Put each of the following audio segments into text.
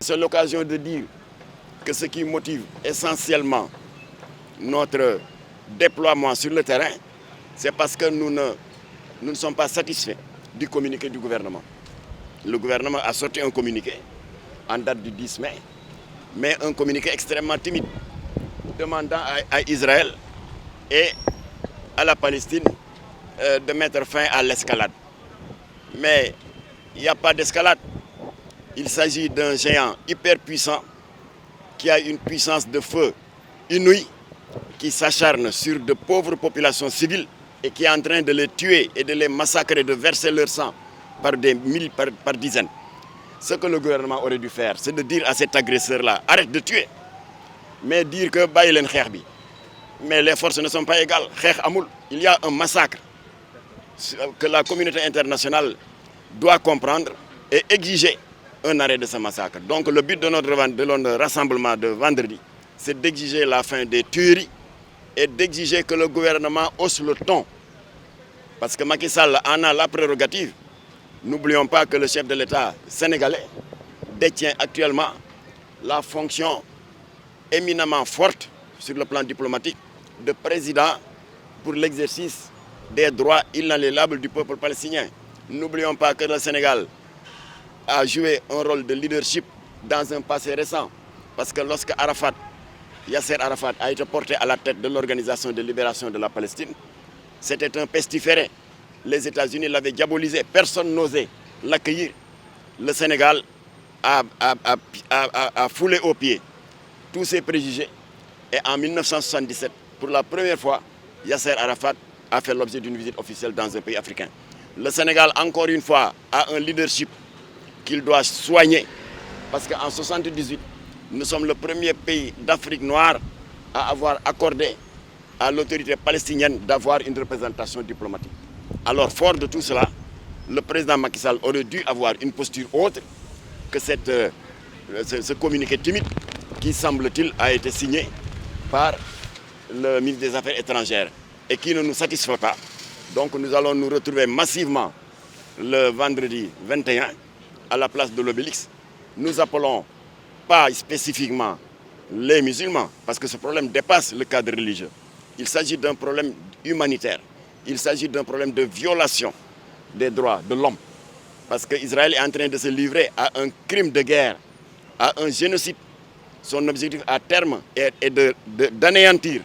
c'est l'occasion de dire que ce qui motive essentiellement notre déploiement sur le terrain, c'est parce que nous ne sommes pas satisfaits du communiqué du gouvernement. Le gouvernement a sorti un communiqué en date du 10 mai, mais un communiqué extrêmement timide, demandant à Israël et à la Palestine de mettre fin à l'escalade. Mais il n'y a pas d'escalade. Il s'agit d'un géant hyper puissant qui a une puissance de feu inouïe, qui s'acharne sur de pauvres populations civiles et qui est en train de les tuer et de les massacrer, de verser leur sang par par dizaines. Ce que le gouvernement aurait dû faire, c'est de dire à cet agresseur-là, arrête de tuer, mais dire que bàyyi leen xeex bi. Mais les forces ne sont pas égales. Xeex amul. Il y a un massacre que la communauté internationale doit comprendre et exiger un arrêt de ce massacre. Donc le but de notre rassemblement de vendredi, c'est d'exiger la fin des tueries et d'exiger que le gouvernement hausse le ton. Parce que Macky Sall en a la prérogative. N'oublions pas que le chef de l'État sénégalais détient actuellement la fonction éminemment forte sur le plan diplomatique de président pour l'exercice des droits inaliénables du peuple palestinien. N'oublions pas que le Sénégal a joué un rôle de leadership dans un passé récent. Parce que lorsque Yasser Arafat a été porté à la tête de l'Organisation de libération de la Palestine, c'était un pestiféré. Les États-Unis l'avaient diabolisé. Personne n'osait l'accueillir. Le Sénégal a foulé aux pieds tous ces préjugés. Et en 1977, pour la première fois, Yasser Arafat a fait l'objet d'une visite officielle dans un pays africain. Le Sénégal, encore une fois, a un leadership qu'il doit soigner. Parce qu'en 1978, nous sommes le premier pays d'Afrique noire à avoir accordé à l'autorité palestinienne d'avoir une représentation diplomatique. Alors, fort de tout cela, le président Macky Sall aurait dû avoir une posture autre que ce communiqué timide qui, semble-t-il, a été signé par le ministre des Affaires étrangères et qui ne nous satisfait pas. Donc nous allons nous retrouver massivement le vendredi 21 à la place de l'Obélisque. Nous appelons pas spécifiquement les musulmans, parce que ce problème dépasse le cadre religieux. Il s'agit d'un problème humanitaire. Il s'agit d'un problème de violation des droits de l'homme. Parce qu'Israël est en train de se livrer à un crime de guerre, à un génocide. Son objectif à terme est d'anéantir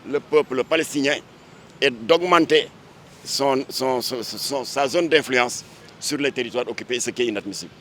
le peuple palestinien et d'augmenter sa zone d'influence sur les territoires occupés, ce qui est inadmissible.